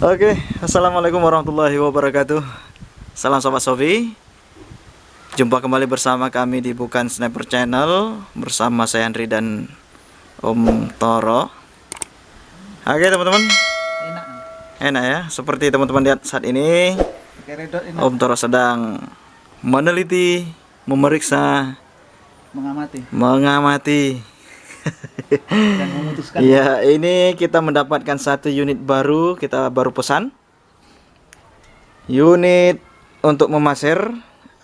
Oke, assalamualaikum warahmatullahi wabarakatuh. Salam Sobat Sofi. Jumpa kembali bersama kami di Bukan Sniper Channel bersama saya Andri dan Om Toro. Oke teman-teman, enak ya. Seperti teman-teman lihat saat ini, Om Toro sedang meneliti, memeriksa, mengamati. Dan memutuskan. Ya, ini kita mendapatkan satu unit baru, kita baru pesan. Unit untuk memasir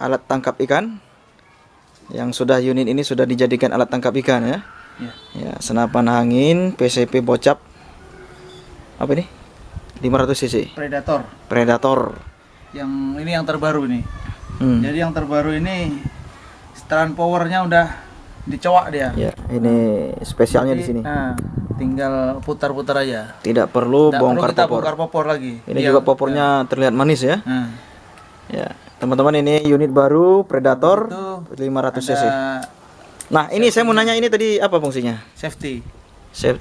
alat tangkap ikan. Yang unit ini sudah dijadikan alat tangkap ikan ya. Ya, senapan angin PCP bocap. Apa ini? 500 cc. Predator. Yang ini yang terbaru nih. Jadi yang terbaru ini setelan powernya udah dicowak dia. Ya, ini spesialnya di sini. Tinggal putar-putar aja. Tidak perlu bongkar popor lagi. Ini juga popornya terlihat manis ya. Ya, teman-teman, ini unit baru Predator 500 cc. Nah, ini saya mau nanya, ini tadi apa fungsinya? Safety.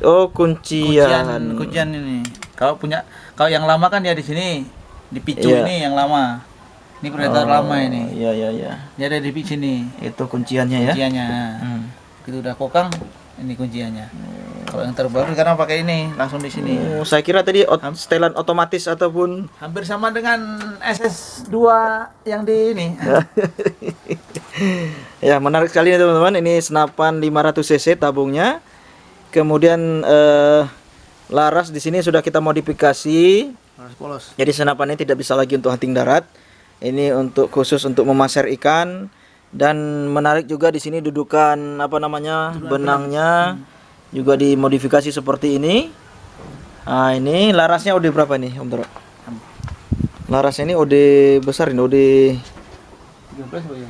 Oh, kuncian ini. Kalau yang lama kan dia di sini dipicu, ini yang lama. Ini Predator lama ini. Iya. Dia ada di sini. Itu kunciannya ya. Kunciannya. Begitu udah kokang, ini kunciannya. Kalau yang terbaru karena pakai ini langsung di sini. Saya kira tadi setelan otomatis ataupun hampir sama dengan SS2 yang di ini. Ya, menarik sekali ya teman-teman. Ini senapan 500 cc tabungnya. Kemudian laras di sini sudah kita modifikasi. Laras polos. Jadi senapan ini tidak bisa lagi untuk hunting darat. Ini khusus untuk memasar ikan. Dan menarik juga di sini dudukan benangnya juga dimodifikasi seperti ini. Nah, ini larasnya OD berapa nih Om Toro? Larasnya ini OD besar, ini OD 13 ya?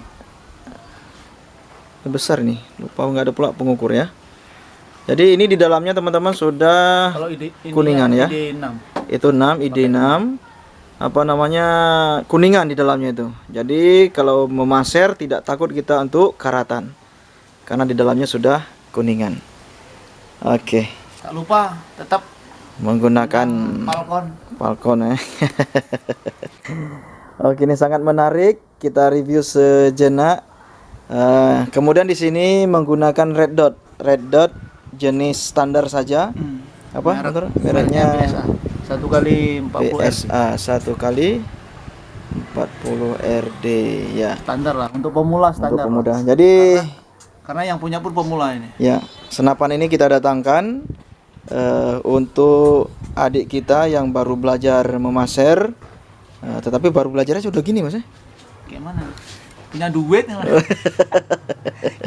Besar nih, lupa nggak ada pula pengukur ya. Jadi ini di dalamnya teman-teman sudah kuningan ya. ID6. Itu 6, ID6. Kuningan di dalamnya itu. Jadi kalau memaser tidak takut kita untuk karatan, karena di dalamnya sudah kuningan. Oke. Tak lupa tetap menggunakan Falcon ya. Oke, ini sangat menarik. Kita review sejenak. Kemudian di sini menggunakan red dot jenis standar saja. Mereknya BSA 1x40 BSA 1x40 RD ya. Standar lah untuk pemula, standar. Untuk pemuda. Jadi karena yang punya pun pemula ini. Ya, senapan ini kita datangkan untuk adik kita yang baru belajar memaser. Tetapi baru belajarnya sudah gini Mas. Gimana? Punya duit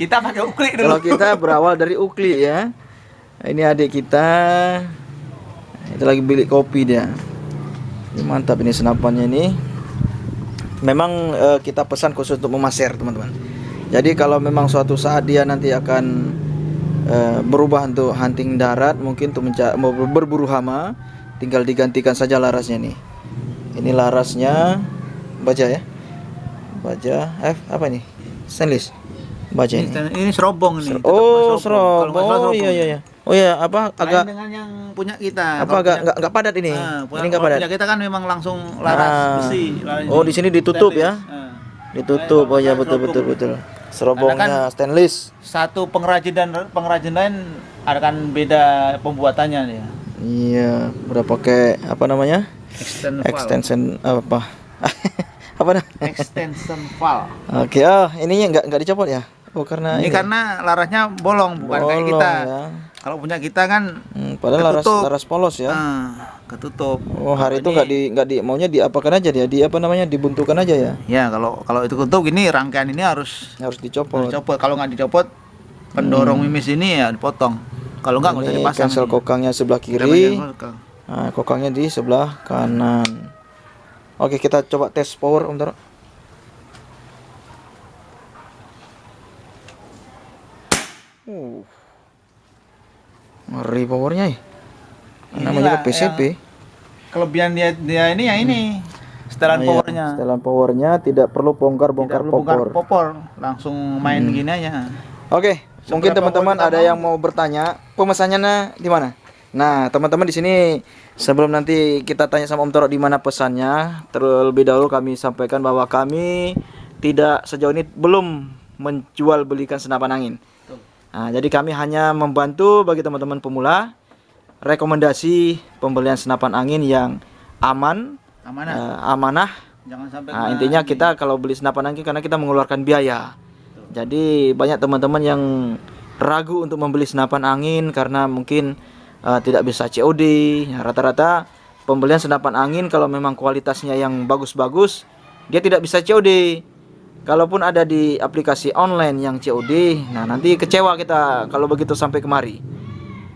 kita pakai uklik dulu. Kalau kita berawal dari uklik ya. Ini adik kita, itu lagi bilik kopi dia. Ini mantap ini senapannya ini. Memang kita pesan khusus untuk memasir teman-teman. Jadi kalau memang suatu saat dia nanti akan berubah untuk hunting darat, mungkin untuk mau berburu hama, tinggal digantikan saja larasnya nih. Ini larasnya baja ya. Baja apa ini? Stainless. Baja ini. Ini serobong ini. Serobong. Oh iya. Oh ya, agak dengan yang punya kita. Enggak padat ini. Ini enggak padat. Punya kita kan memang langsung laras besi. Oh, di sini ditutup ya. Ditutup. Oh ya, betul. Serobongnya stainless. Satu pengrajin dan pengrajin lain akan beda pembuatannya dia. Iya, udah pakai extension apa? Extension valve. Oke, ininya enggak dicopot ya? Oh, karena ini karena larasnya bolong, bukan kayak kita. Ya. Kalau punya kita kan padahal ketutup. laras polos ya. Ketutup. Oh, hari itu nggak di maunya diapakan aja dia, di apa namanya, dibuntukan aja ya. Ya, kalau itu ketutup ini rangkaian ini harus Dicopot. dicopot. Kalau nggak dicopot, pendorong mimis ini ya dipotong. Kalau nggak usah Ini dipasang. cancel ini. kokangnya sebelah Kita kiri. pakai kokang. Nah, kokangnya di sebelah kanan. Oke, kita coba tes power Om Toro. Ngeri powernya ya. Namanya Inilah PCP. yang Kelebihan dia ini ya ini. Setelan Iya, powernya. setelan powernya tidak perlu bongkar-bongkar Tidak perlu bongkar popor. popor, langsung main gini aja. Oke, mungkin Seberapa teman-teman power kita ada mau? yang mau bertanya, pemesannya di mana? Nah, teman-teman di sini sebelum nanti kita tanya sama Om Toro di mana pesannya, terlebih dahulu kami sampaikan bahwa kami tidak sejauh ini belum menjual belikan senapan angin. Nah, jadi kami hanya membantu bagi teman-teman pemula rekomendasi pembelian senapan angin yang aman, amanah. Jangan sampai Nah, intinya kita kalau beli senapan angin karena kita mengeluarkan biaya. Jadi banyak teman-teman yang ragu untuk membeli senapan angin karena mungkin tidak bisa COD. Ya, rata-rata pembelian senapan angin kalau memang kualitasnya yang bagus-bagus, dia tidak bisa COD. Kalaupun ada di aplikasi online yang COD, nah nanti kecewa kita kalau begitu sampai kemari.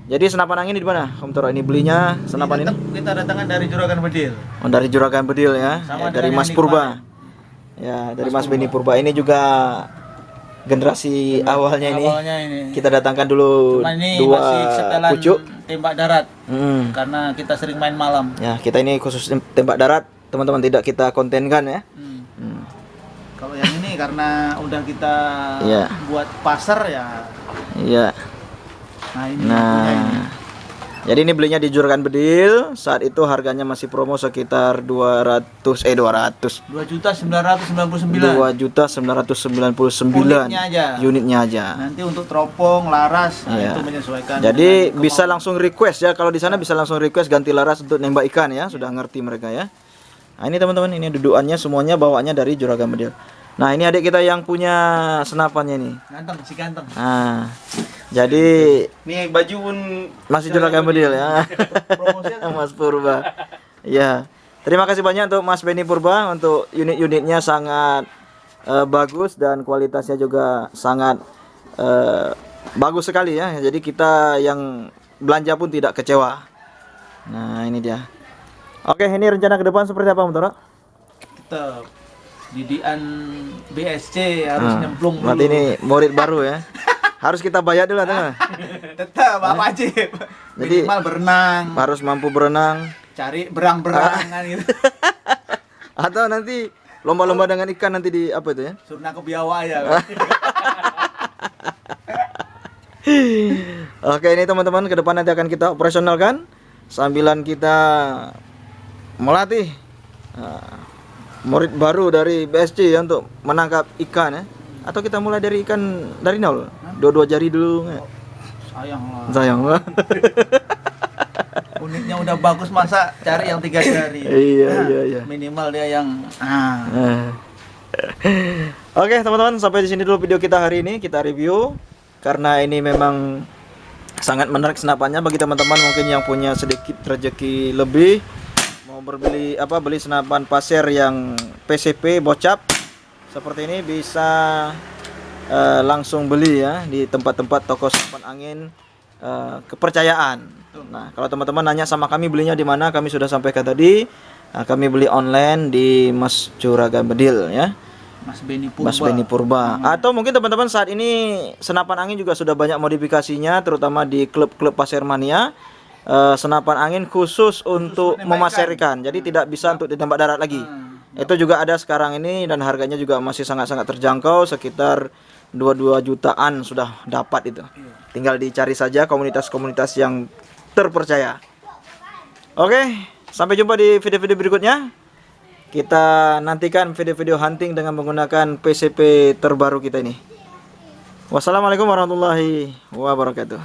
Jadi senapan angin di mana Om Toro ini belinya senapan ini? Kita datangkan dari Juragan Bedil. Oh, dari Juragan Bedil ya. Sama Ya, dari dengan Mas yang Purba. di Ya, dari Mas Beni Purba ini juga generasi awalnya ini. Awalnya ini. Kita datangkan dulu Cuma ini dua masih setelan pucuk. tembak darat. Hmm. Karena kita sering main malam. Ya, kita ini khusus tembak darat, teman-teman, tidak kita kontenkan ya. Hmm. Kalau yang ini karena udah kita Iya. buat pasar ya. Iya. Nah, ini Nah, punya ini. jadi ini belinya di Juragan Bedil. Saat itu harganya masih promo sekitar 200. 2.999.000. 2.999.000 Unitnya aja. Unitnya aja. Nanti untuk teropong, laras, nah Iya. itu menyesuaikan. Jadi dengan bisa langsung request ya, kalau di sana bisa langsung request ganti laras untuk nembak ikan ya, sudah ngerti mereka ya. Nah, ini teman-teman, ini dudukannya semuanya bawaannya dari Juragan Bedil. Nah, ini adik kita yang punya senapannya nih. Ganteng, si ganteng. Nah, jadi Nih baju pun masih Juragan Bedil ya. promosi aja. Mas Purba. Ya. Terima kasih banyak untuk Mas Beni Purba untuk unit-unitnya sangat bagus dan kualitasnya juga sangat bagus sekali ya. Jadi kita yang belanja pun tidak kecewa. Nah, ini dia. Oke, ini rencana ke depan seperti apa, Om Toro? Tetap didikan BSC harus nyemplung dulu. Berarti ini murid baru ya. Harus kita bayar dulu atau Tetap apa wajib. Jadi- Minimal berenang, harus mampu berenang cari berang-berangan gitu. atau nanti lomba-lomba dengan ikan nanti di apa itu ya? Surna ke biawa ya. Oke, ini teman-teman ke depan nanti akan kita operasionalkan sambilan kita melatih murid baru dari BSC ya untuk menangkap ikan ya. Atau kita mulai dari ikan dari nol, dua jari dulu. Sayang lah. Sayang lah. Unitnya udah bagus masa cari yang 3 jari. Iya. Minimal dia yang Oke teman-teman, sampai di sini dulu video kita hari ini. Kita review karena ini memang sangat menarik senapannya bagi teman-teman mungkin yang punya sedikit rezeki lebih, mau beli senapan pasir yang PCP bocap seperti ini, bisa langsung beli ya di tempat-tempat toko senapan angin kepercayaan. Nah, kalau teman-teman nanya sama kami belinya di mana, kami sudah sampaikan tadi. Nah, kami beli online di Mas Juragan Bedil ya. Mas Beni Purba. Mas Beni Purba. Atau mungkin teman-teman saat ini senapan angin juga sudah banyak modifikasinya, terutama di klub-klub pasir mania. Senapan angin khusus untuk memasir ikan. Jadi tidak bisa untuk ditembak darat lagi. Itu juga ada sekarang ini dan harganya juga masih sangat-sangat terjangkau, sekitar 22 jutaan sudah dapat itu. Tinggal dicari saja komunitas-komunitas yang terpercaya. Oke, sampai jumpa di video-video berikutnya. Kita nantikan video-video hunting dengan menggunakan PCP terbaru kita ini. Wassalamualaikum warahmatullahi wabarakatuh.